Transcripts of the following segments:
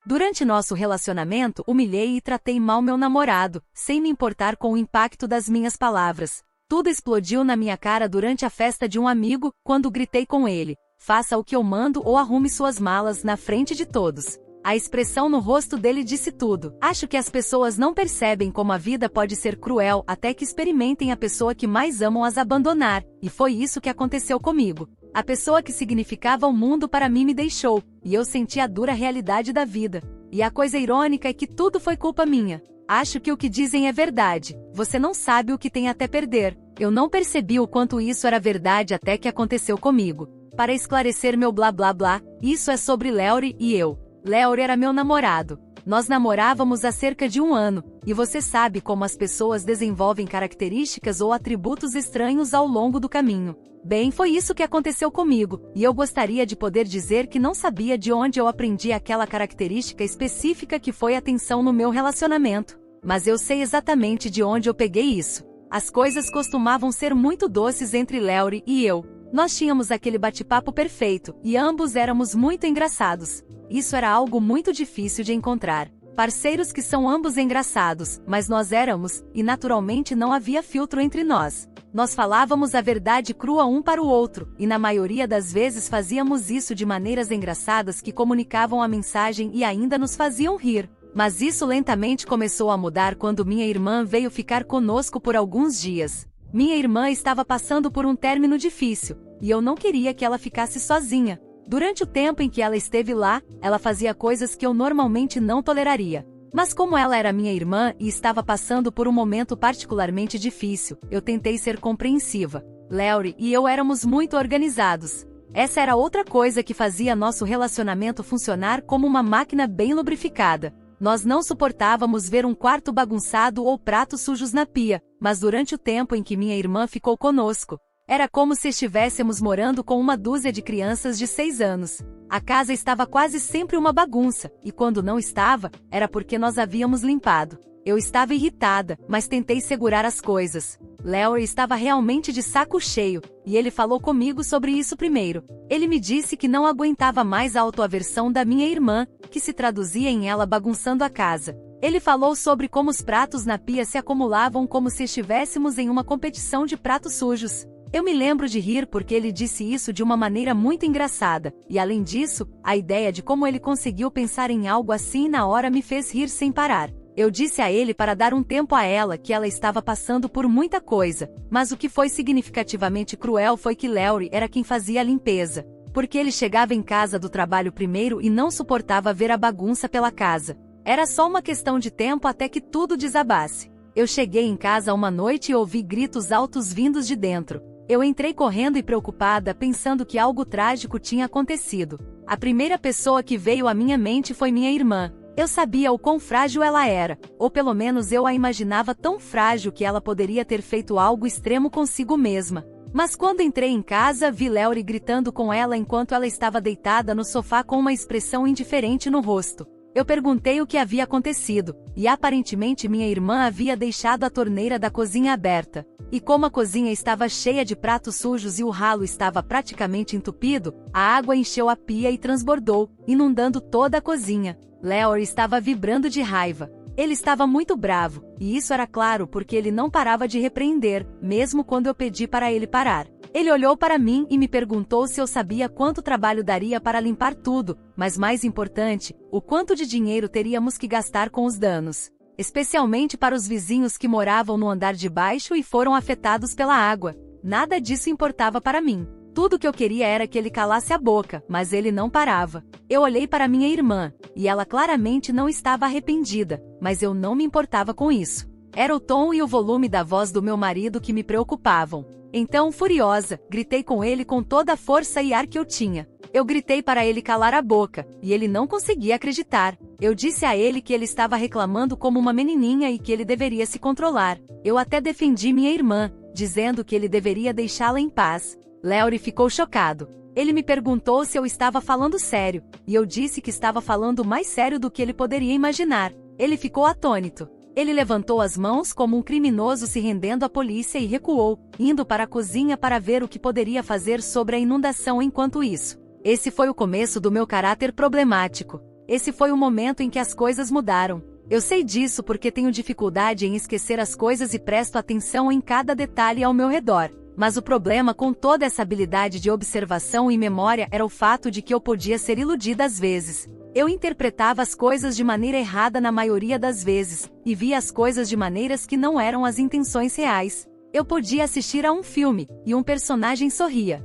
Durante nosso relacionamento, humilhei e tratei mal meu namorado, sem me importar com o impacto das minhas palavras. Tudo explodiu na minha cara durante a festa de um amigo, quando gritei com ele: faça o que eu mando ou arrume suas malas na frente de todos. A expressão no rosto dele disse tudo. Acho que as pessoas não percebem como a vida pode ser cruel até que experimentem a pessoa que mais amam as abandonar, e foi isso que aconteceu comigo. A pessoa que significava o mundo para mim me deixou, e eu senti a dura realidade da vida. E a coisa irônica é que tudo foi culpa minha. Acho que o que dizem é verdade. Você não sabe o que tem até perder. Eu não percebi o quanto isso era verdade até que aconteceu comigo. Para esclarecer meu blá blá blá, isso é sobre Léory e eu. Léory era meu namorado. Nós namorávamos há cerca de 1 ano, e você sabe como as pessoas desenvolvem características ou atributos estranhos ao longo do caminho. Bem, foi isso que aconteceu comigo, e eu gostaria de poder dizer que não sabia de onde eu aprendi aquela característica específica que foi a tensão no meu relacionamento. Mas eu sei exatamente de onde eu peguei isso. As coisas costumavam ser muito doces entre Léory e eu. Nós tínhamos aquele bate-papo perfeito, e ambos éramos muito engraçados. Isso era algo muito difícil de encontrar. Parceiros que são ambos engraçados, mas nós éramos, e naturalmente não havia filtro entre nós. Nós falávamos a verdade crua um para o outro, e na maioria das vezes fazíamos isso de maneiras engraçadas que comunicavam a mensagem e ainda nos faziam rir. Mas isso lentamente começou a mudar quando minha irmã veio ficar conosco por alguns dias. Minha irmã estava passando por um término difícil, e eu não queria que ela ficasse sozinha. Durante o tempo em que ela esteve lá, ela fazia coisas que eu normalmente não toleraria. Mas como ela era minha irmã e estava passando por um momento particularmente difícil, eu tentei ser compreensiva. Léory e eu éramos muito organizados. Essa era outra coisa que fazia nosso relacionamento funcionar como uma máquina bem lubrificada. Nós não suportávamos ver um quarto bagunçado ou pratos sujos na pia, mas durante o tempo em que minha irmã ficou conosco, era como se estivéssemos morando com uma dúzia de crianças de 6 anos. A casa estava quase sempre uma bagunça, e quando não estava, era porque nós havíamos limpado. Eu estava irritada, mas tentei segurar as coisas. Léory estava realmente de saco cheio, e ele falou comigo sobre isso primeiro. Ele me disse que não aguentava mais a autoaversão da minha irmã, que se traduzia em ela bagunçando a casa. Ele falou sobre como os pratos na pia se acumulavam como se estivéssemos em uma competição de pratos sujos. Eu me lembro de rir porque ele disse isso de uma maneira muito engraçada, e além disso, a ideia de como ele conseguiu pensar em algo assim na hora me fez rir sem parar. Eu disse a ele para dar um tempo a ela que ela estava passando por muita coisa, mas o que foi significativamente cruel foi que Léory era quem fazia a limpeza, porque ele chegava em casa do trabalho primeiro e não suportava ver a bagunça pela casa. Era só uma questão de tempo até que tudo desabasse. Eu cheguei em casa uma noite e ouvi gritos altos vindos de dentro. Eu entrei correndo e preocupada, pensando que algo trágico tinha acontecido. A primeira pessoa que veio à minha mente foi minha irmã. Eu sabia o quão frágil ela era, ou pelo menos eu a imaginava tão frágil que ela poderia ter feito algo extremo consigo mesma. Mas quando entrei em casa, vi Léory gritando com ela enquanto ela estava deitada no sofá com uma expressão indiferente no rosto. Eu perguntei o que havia acontecido, e aparentemente minha irmã havia deixado a torneira da cozinha aberta. E como a cozinha estava cheia de pratos sujos e o ralo estava praticamente entupido, a água encheu a pia e transbordou, inundando toda a cozinha. Léory estava vibrando de raiva. Ele estava muito bravo, e isso era claro porque ele não parava de repreender, mesmo quando eu pedi para ele parar. Ele olhou para mim e me perguntou se eu sabia quanto trabalho daria para limpar tudo, mas mais importante, o quanto de dinheiro teríamos que gastar com os danos. Especialmente para os vizinhos que moravam no andar de baixo e foram afetados pela água. Nada disso importava para mim. Tudo que eu queria era que ele calasse a boca, mas ele não parava. Eu olhei para minha irmã, e ela claramente não estava arrependida, mas eu não me importava com isso. Era o tom e o volume da voz do meu marido que me preocupavam. Então, furiosa, gritei com ele com toda a força e ar que eu tinha. Eu gritei para ele calar a boca, e ele não conseguia acreditar. Eu disse a ele que ele estava reclamando como uma menininha e que ele deveria se controlar. Eu até defendi minha irmã, dizendo que ele deveria deixá-la em paz. Léory ficou chocado. Ele me perguntou se eu estava falando sério, e eu disse que estava falando mais sério do que ele poderia imaginar. Ele ficou atônito. Ele levantou as mãos como um criminoso se rendendo à polícia e recuou, indo para a cozinha para ver o que poderia fazer sobre a inundação enquanto isso. Esse foi o começo do meu caráter problemático. Esse foi o momento em que as coisas mudaram. Eu sei disso porque tenho dificuldade em esquecer as coisas e presto atenção em cada detalhe ao meu redor. Mas o problema com toda essa habilidade de observação e memória era o fato de que eu podia ser iludida às vezes. Eu interpretava as coisas de maneira errada na maioria das vezes, e via as coisas de maneiras que não eram as intenções reais. Eu podia assistir a um filme, e um personagem sorria.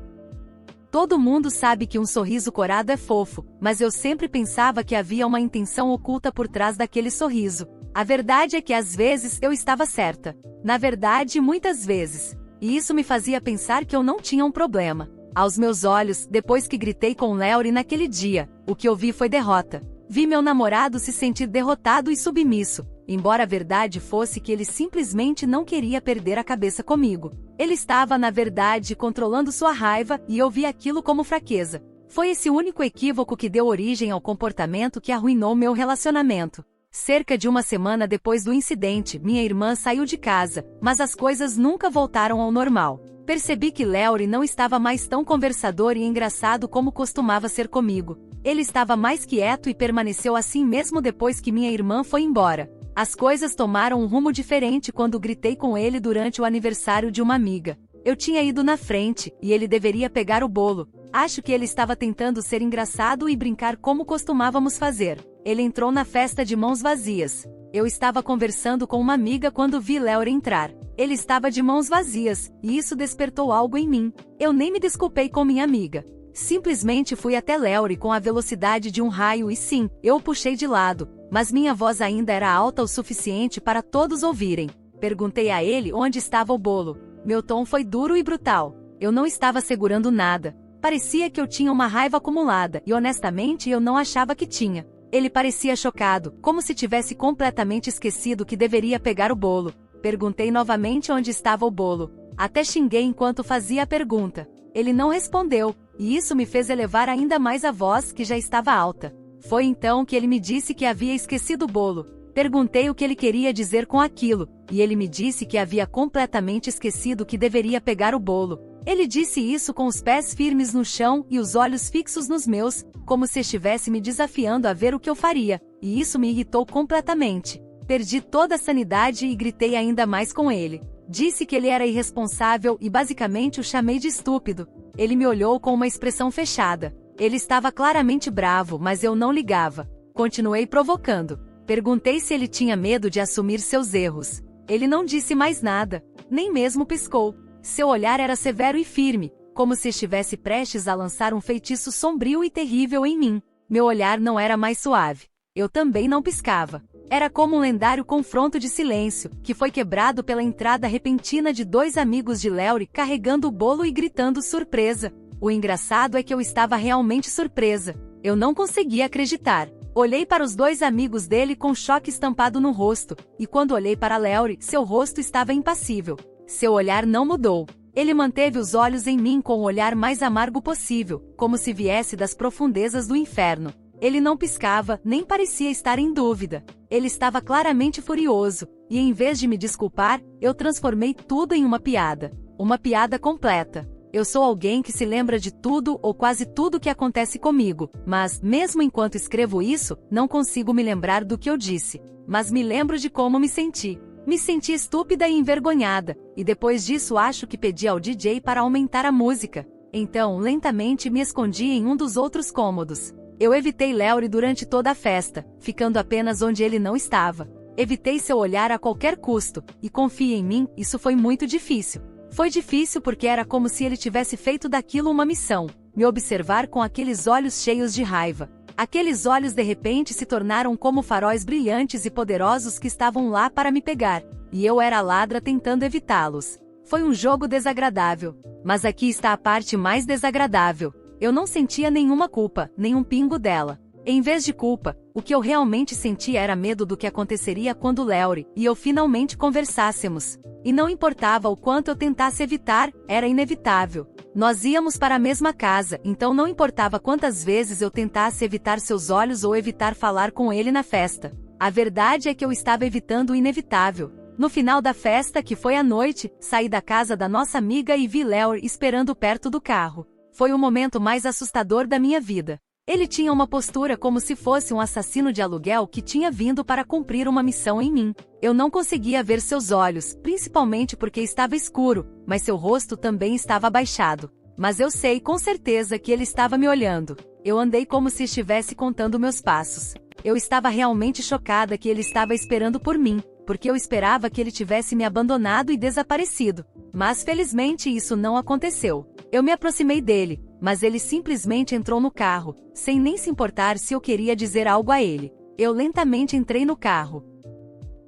Todo mundo sabe que um sorriso corado é fofo, mas eu sempre pensava que havia uma intenção oculta por trás daquele sorriso. A verdade é que às vezes eu estava certa. Na verdade, muitas vezes. E isso me fazia pensar que eu não tinha um problema. Aos meus olhos, depois que gritei com Léory naquele dia, o que eu vi foi derrota. Vi meu namorado se sentir derrotado e submisso, embora a verdade fosse que ele simplesmente não queria perder a cabeça comigo. Ele estava, na verdade, controlando sua raiva e eu vi aquilo como fraqueza. Foi esse único equívoco que deu origem ao comportamento que arruinou meu relacionamento. Cerca de uma semana depois do incidente, minha irmã saiu de casa, mas as coisas nunca voltaram ao normal. Percebi que Léory não estava mais tão conversador e engraçado como costumava ser comigo. Ele estava mais quieto e permaneceu assim mesmo depois que minha irmã foi embora. As coisas tomaram um rumo diferente quando gritei com ele durante o aniversário de uma amiga. Eu tinha ido na frente, e ele deveria pegar o bolo. Acho que ele estava tentando ser engraçado e brincar como costumávamos fazer. Ele entrou na festa de mãos vazias. Eu estava conversando com uma amiga quando vi Léory entrar. Ele estava de mãos vazias, e isso despertou algo em mim. Eu nem me desculpei com minha amiga. Simplesmente fui até Léory com a velocidade de um raio e sim, eu o puxei de lado, mas minha voz ainda era alta o suficiente para todos ouvirem. Perguntei a ele onde estava o bolo. Meu tom foi duro e brutal. Eu não estava segurando nada. Parecia que eu tinha uma raiva acumulada, e honestamente eu não achava que tinha. Ele parecia chocado, como se tivesse completamente esquecido que deveria pegar o bolo. Perguntei novamente onde estava o bolo. Até xinguei enquanto fazia a pergunta. Ele não respondeu, e isso me fez elevar ainda mais a voz que já estava alta. Foi então que ele me disse que havia esquecido o bolo. Perguntei o que ele queria dizer com aquilo, e ele me disse que havia completamente esquecido que deveria pegar o bolo. Ele disse isso com os pés firmes no chão e os olhos fixos nos meus, como se estivesse me desafiando a ver o que eu faria, e isso me irritou completamente. Perdi toda a sanidade e gritei ainda mais com ele. Disse que ele era irresponsável e basicamente o chamei de estúpido. Ele me olhou com uma expressão fechada. Ele estava claramente bravo, mas eu não ligava. Continuei provocando. Perguntei se ele tinha medo de assumir seus erros. Ele não disse mais nada, nem mesmo piscou. Seu olhar era severo e firme, como se estivesse prestes a lançar um feitiço sombrio e terrível em mim. Meu olhar não era mais suave. Eu também não piscava. Era como um lendário confronto de silêncio, que foi quebrado pela entrada repentina de dois amigos de Léory carregando o bolo e gritando surpresa. O engraçado é que eu estava realmente surpresa. Eu não conseguia acreditar. Olhei para os dois amigos dele com choque estampado no rosto, e quando olhei para Léory, seu rosto estava impassível. Seu olhar não mudou. Ele manteve os olhos em mim com o olhar mais amargo possível, como se viesse das profundezas do inferno. Ele não piscava, nem parecia estar em dúvida. Ele estava claramente furioso, e em vez de me desculpar, eu transformei tudo em uma piada. Uma piada completa. Eu sou alguém que se lembra de tudo ou quase tudo que acontece comigo, mas, mesmo enquanto escrevo isso, não consigo me lembrar do que eu disse. Mas me lembro de como me senti. Me senti estúpida e envergonhada, e depois disso acho que pedi ao DJ para aumentar a música. Então, lentamente me escondi em um dos outros cômodos. Eu evitei Léory durante toda a festa, ficando apenas onde ele não estava. Evitei seu olhar a qualquer custo, e confie em mim, isso foi muito difícil. Foi difícil porque era como se ele tivesse feito daquilo uma missão, me observar com aqueles olhos cheios de raiva. Aqueles olhos de repente se tornaram como faróis brilhantes e poderosos que estavam lá para me pegar, e eu era a ladra tentando evitá-los. Foi um jogo desagradável. Mas aqui está a parte mais desagradável. Eu não sentia nenhuma culpa, nem um pingo dela. Em vez de culpa, o que eu realmente sentia era medo do que aconteceria quando Léory e eu finalmente conversássemos. E não importava o quanto eu tentasse evitar, era inevitável. Nós íamos para a mesma casa, então não importava quantas vezes eu tentasse evitar seus olhos ou evitar falar com ele na festa. A verdade é que eu estava evitando o inevitável. No final da festa, que foi à noite, saí da casa da nossa amiga e vi Léory esperando perto do carro. Foi o momento mais assustador da minha vida. Ele tinha uma postura como se fosse um assassino de aluguel que tinha vindo para cumprir uma missão em mim. Eu não conseguia ver seus olhos, principalmente porque estava escuro, mas seu rosto também estava abaixado. Mas eu sei com certeza que ele estava me olhando. Eu andei como se estivesse contando meus passos. Eu estava realmente chocada que ele estava esperando por mim, porque eu esperava que ele tivesse me abandonado e desaparecido. Mas felizmente isso não aconteceu. Eu me aproximei dele, mas ele simplesmente entrou no carro, sem nem se importar se eu queria dizer algo a ele. Eu lentamente entrei no carro.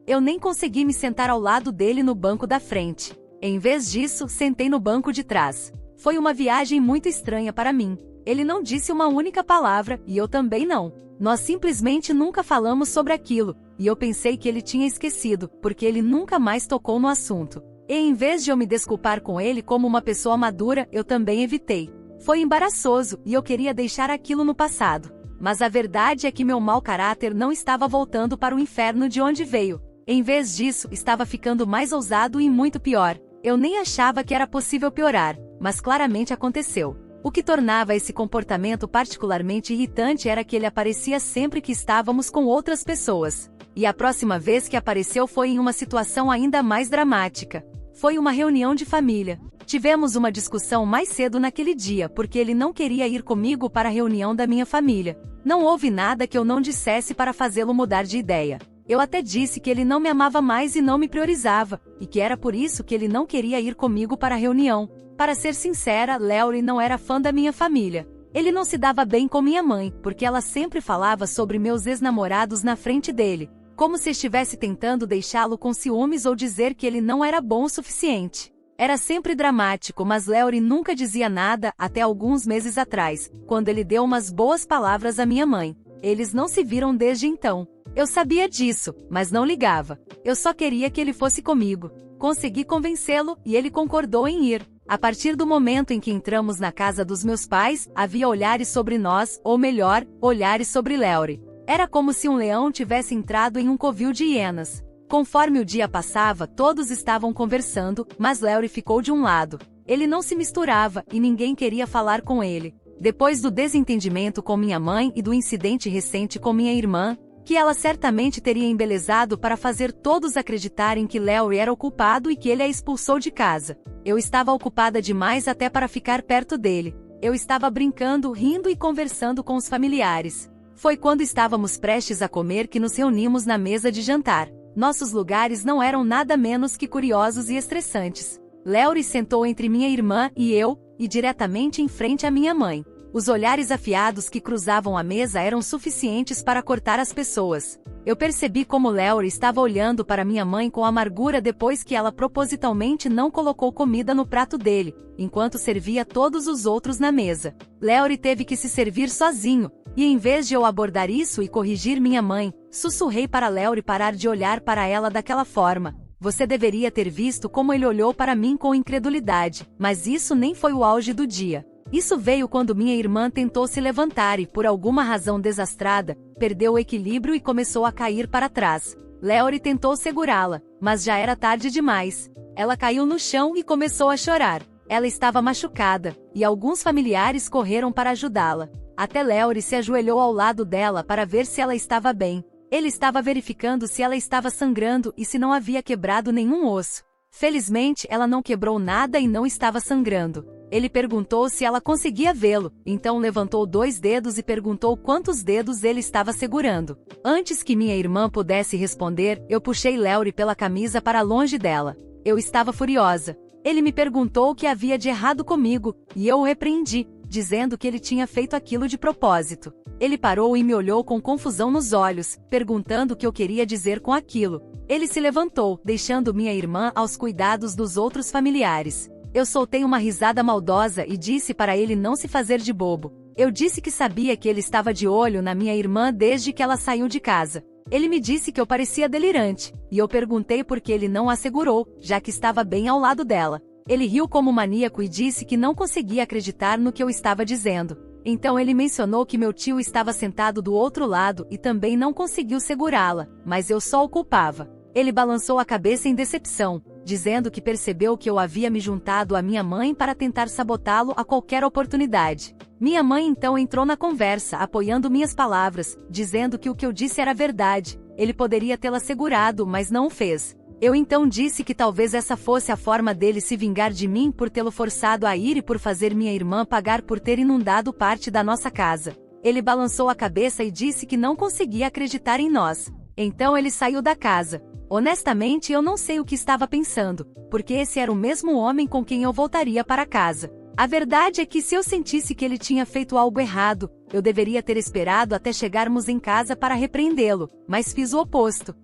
Eu nem consegui me sentar ao lado dele no banco da frente. Em vez disso, sentei no banco de trás. Foi uma viagem muito estranha para mim. Ele não disse uma única palavra, e eu também não. Nós simplesmente nunca falamos sobre aquilo, e eu pensei que ele tinha esquecido, porque ele nunca mais tocou no assunto. E em vez de eu me desculpar com ele como uma pessoa madura, eu também evitei. Foi embaraçoso, e eu queria deixar aquilo no passado. Mas a verdade é que meu mau caráter não estava voltando para o inferno de onde veio. Em vez disso, estava ficando mais ousado e muito pior. Eu nem achava que era possível piorar, mas claramente aconteceu. O que tornava esse comportamento particularmente irritante era que ele aparecia sempre que estávamos com outras pessoas. E a próxima vez que apareceu foi em uma situação ainda mais dramática. Foi uma reunião de família. Tivemos uma discussão mais cedo naquele dia porque ele não queria ir comigo para a reunião da minha família. Não houve nada que eu não dissesse para fazê-lo mudar de ideia. Eu até disse que ele não me amava mais e não me priorizava, e que era por isso que ele não queria ir comigo para a reunião. Para ser sincera, Laurie não era fã da minha família. Ele não se dava bem com minha mãe, porque ela sempre falava sobre meus ex-namorados na frente dele, como se estivesse tentando deixá-lo com ciúmes ou dizer que ele não era bom o suficiente. Era sempre dramático, mas Laurie nunca dizia nada até alguns meses atrás, quando ele deu umas boas palavras à minha mãe. Eles não se viram desde então. Eu sabia disso, mas não ligava. Eu só queria que ele fosse comigo. Consegui convencê-lo, e ele concordou em ir. A partir do momento em que entramos na casa dos meus pais, havia olhares sobre nós, ou melhor, olhares sobre Laurie. Era como se um leão tivesse entrado em um covil de hienas. Conforme o dia passava, todos estavam conversando, mas Laurie ficou de um lado. Ele não se misturava, e ninguém queria falar com ele. Depois do desentendimento com minha mãe e do incidente recente com minha irmã, que ela certamente teria embelezado para fazer todos acreditarem que Laurie era o culpado e que ele a expulsou de casa. Eu estava ocupada demais até para ficar perto dele. Eu estava brincando, rindo e conversando com os familiares. Foi quando estávamos prestes a comer que nos reunimos na mesa de jantar. Nossos lugares não eram nada menos que curiosos e estressantes. Laurie sentou entre minha irmã e eu, e diretamente em frente à minha mãe. Os olhares afiados que cruzavam a mesa eram suficientes para cortar as pessoas. Eu percebi como Laurie estava olhando para minha mãe com amargura depois que ela propositalmente não colocou comida no prato dele, enquanto servia todos os outros na mesa. Laurie teve que se servir sozinho, e em vez de eu abordar isso e corrigir minha mãe, sussurrei para Laurie parar de olhar para ela daquela forma. Você deveria ter visto como ele olhou para mim com incredulidade, mas isso nem foi o auge do dia. Isso veio quando minha irmã tentou se levantar e, por alguma razão desastrada, perdeu o equilíbrio e começou a cair para trás. Laurie tentou segurá-la, mas já era tarde demais. Ela caiu no chão e começou a chorar. Ela estava machucada, e alguns familiares correram para ajudá-la. Até Laurie se ajoelhou ao lado dela para ver se ela estava bem. Ele estava verificando se ela estava sangrando e se não havia quebrado nenhum osso. Felizmente, ela não quebrou nada e não estava sangrando. Ele perguntou se ela conseguia vê-lo, então levantou 2 dedos e perguntou quantos dedos ele estava segurando. Antes que minha irmã pudesse responder, eu puxei Laurie pela camisa para longe dela. Eu estava furiosa. Ele me perguntou o que havia de errado comigo, e eu o repreendi, dizendo que ele tinha feito aquilo de propósito. Ele parou e me olhou com confusão nos olhos, perguntando o que eu queria dizer com aquilo. Ele se levantou, deixando minha irmã aos cuidados dos outros familiares. Eu soltei uma risada maldosa e disse para ele não se fazer de bobo. Eu disse que sabia que ele estava de olho na minha irmã desde que ela saiu de casa. Ele me disse que eu parecia delirante, e eu perguntei por que ele não a segurou, já que estava bem ao lado dela. Ele riu como maníaco e disse que não conseguia acreditar no que eu estava dizendo. Então ele mencionou que meu tio estava sentado do outro lado e também não conseguiu segurá-la, mas eu só o culpava. Ele balançou a cabeça em decepção, dizendo que percebeu que eu havia me juntado à minha mãe para tentar sabotá-lo a qualquer oportunidade. Minha mãe então entrou na conversa, apoiando minhas palavras, dizendo que o que eu disse era verdade. Ele poderia tê-la segurado, mas não o fez. Eu então disse que talvez essa fosse a forma dele se vingar de mim por tê-lo forçado a ir e por fazer minha irmã pagar por ter inundado parte da nossa casa. Ele balançou a cabeça e disse que não conseguia acreditar em nós. Então ele saiu da casa. Honestamente, eu não sei o que estava pensando, porque esse era o mesmo homem com quem eu voltaria para casa. A verdade é que se eu sentisse que ele tinha feito algo errado, eu deveria ter esperado até chegarmos em casa para repreendê-lo, mas fiz o oposto.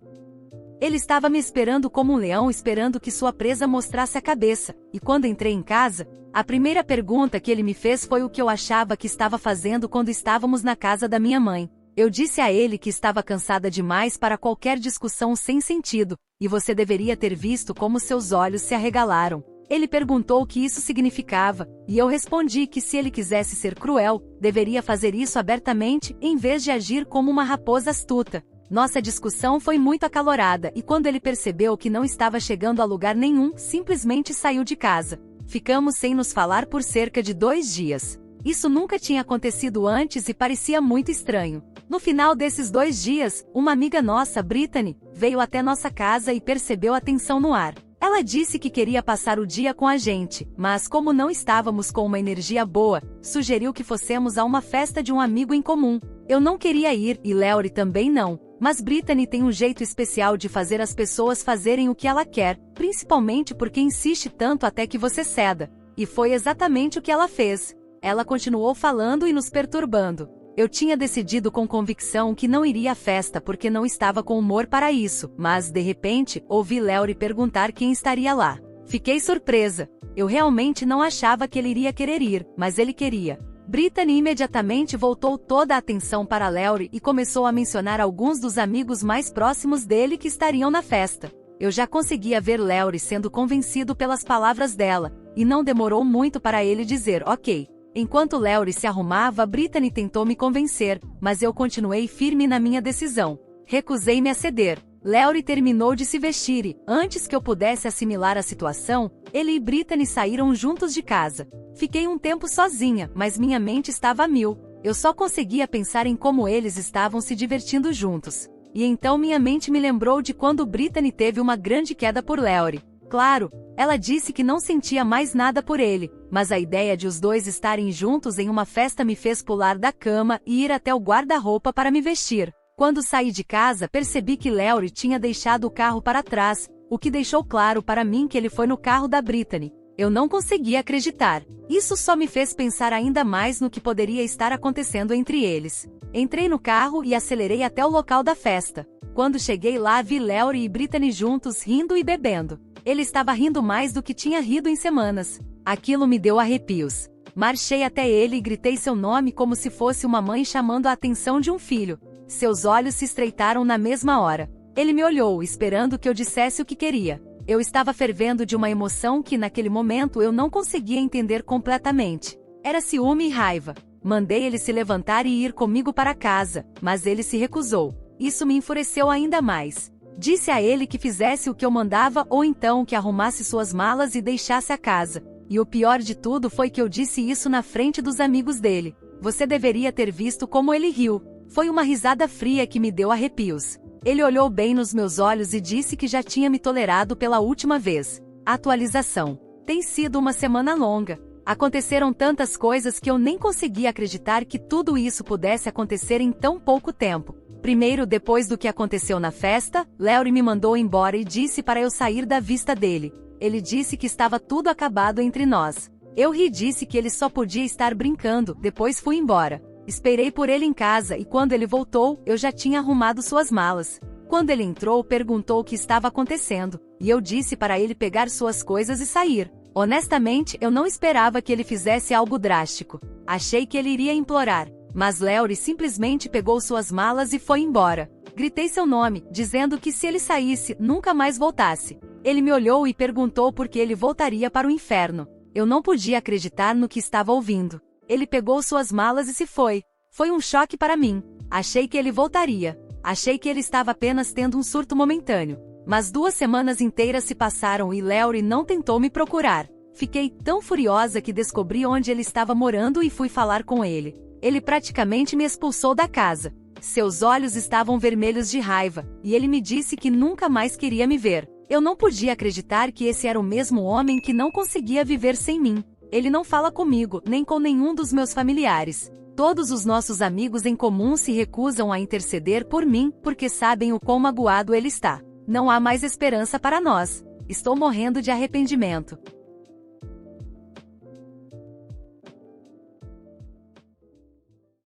Ele estava me esperando como um leão esperando que sua presa mostrasse a cabeça, e quando entrei em casa, a primeira pergunta que ele me fez foi o que eu achava que estava fazendo quando estávamos na casa da minha mãe. Eu disse a ele que estava cansada demais para qualquer discussão sem sentido, e você deveria ter visto como seus olhos se arregalaram. Ele perguntou o que isso significava, e eu respondi que se ele quisesse ser cruel, deveria fazer isso abertamente, em vez de agir como uma raposa astuta. Nossa discussão foi muito acalorada e quando ele percebeu que não estava chegando a lugar nenhum, simplesmente saiu de casa. Ficamos sem nos falar por cerca de 2 dias. Isso nunca tinha acontecido antes e parecia muito estranho. No final desses 2 dias, uma amiga nossa, Brittany, veio até nossa casa e percebeu a tensão no ar. Ela disse que queria passar o dia com a gente, mas como não estávamos com uma energia boa, sugeriu que fossemos a uma festa de um amigo em comum. Eu não queria ir e Laurie também não. Mas Brittany tem um jeito especial de fazer as pessoas fazerem o que ela quer, principalmente porque insiste tanto até que você ceda. E foi exatamente o que ela fez. Ela continuou falando e nos perturbando. Eu tinha decidido com convicção que não iria à festa porque não estava com humor para isso, mas, de repente, ouvi Laurie perguntar quem estaria lá. Fiquei surpresa. Eu realmente não achava que ele iria querer ir, mas ele queria. Brittany imediatamente voltou toda a atenção para Laurie e começou a mencionar alguns dos amigos mais próximos dele que estariam na festa. Eu já conseguia ver Laurie sendo convencido pelas palavras dela, e não demorou muito para ele dizer ok. Enquanto Laurie se arrumava, Brittany tentou me convencer, mas eu continuei firme na minha decisão. Recusei-me a ceder. Laurie terminou de se vestir e, antes que eu pudesse assimilar a situação, ele e Brittany saíram juntos de casa. Fiquei um tempo sozinha, mas minha mente estava a mil. Eu só conseguia pensar em como eles estavam se divertindo juntos. E então minha mente me lembrou de quando Brittany teve uma grande queda por Laurie. Claro, ela disse que não sentia mais nada por ele, mas a ideia de os dois estarem juntos em uma festa me fez pular da cama e ir até o guarda-roupa para me vestir. Quando saí de casa, percebi que Laurie tinha deixado o carro para trás, o que deixou claro para mim que ele foi no carro da Brittany. Eu não conseguia acreditar. Isso só me fez pensar ainda mais no que poderia estar acontecendo entre eles. Entrei no carro e acelerei até o local da festa. Quando cheguei lá, vi Laurie e Brittany juntos rindo e bebendo. Ele estava rindo mais do que tinha rido em semanas. Aquilo me deu arrepios. Marchei até ele e gritei seu nome como se fosse uma mãe chamando a atenção de um filho. Seus olhos se estreitaram na mesma hora. Ele me olhou, esperando que eu dissesse o que queria. Eu estava fervendo de uma emoção que naquele momento eu não conseguia entender completamente. Era ciúme e raiva. Mandei ele se levantar e ir comigo para casa, mas ele se recusou. Isso me enfureceu ainda mais. Disse a ele que fizesse o que eu mandava ou então que arrumasse suas malas e deixasse a casa. E o pior de tudo foi que eu disse isso na frente dos amigos dele. Você deveria ter visto como ele riu. Foi uma risada fria que me deu arrepios. Ele olhou bem nos meus olhos e disse que já tinha me tolerado pela última vez. Atualização. Tem sido uma semana longa. Aconteceram tantas coisas que eu nem conseguia acreditar que tudo isso pudesse acontecer em tão pouco tempo. Primeiro, depois do que aconteceu na festa, Laurie me mandou embora e disse para eu sair da vista dele. Ele disse que estava tudo acabado entre nós. Eu ri e disse que ele só podia estar brincando, depois fui embora. Esperei por ele em casa e quando ele voltou, eu já tinha arrumado suas malas. Quando ele entrou, perguntou o que estava acontecendo, e eu disse para ele pegar suas coisas e sair. Honestamente, eu não esperava que ele fizesse algo drástico. Achei que ele iria implorar, mas Laurie simplesmente pegou suas malas e foi embora. Gritei seu nome, dizendo que se ele saísse, nunca mais voltasse. Ele me olhou e perguntou por que ele voltaria para o inferno. Eu não podia acreditar no que estava ouvindo. Ele pegou suas malas e se foi. Foi um choque para mim. Achei que ele voltaria. Achei que ele estava apenas tendo um surto momentâneo. Mas 2 semanas inteiras se passaram e Laurie não tentou me procurar. Fiquei tão furiosa que descobri onde ele estava morando e fui falar com ele. Ele praticamente me expulsou da casa. Seus olhos estavam vermelhos de raiva, e ele me disse que nunca mais queria me ver. Eu não podia acreditar que esse era o mesmo homem que não conseguia viver sem mim. Ele não fala comigo, nem com nenhum dos meus familiares. Todos os nossos amigos em comum se recusam a interceder por mim, porque sabem o quão magoado ele está. Não há mais esperança para nós. Estou morrendo de arrependimento.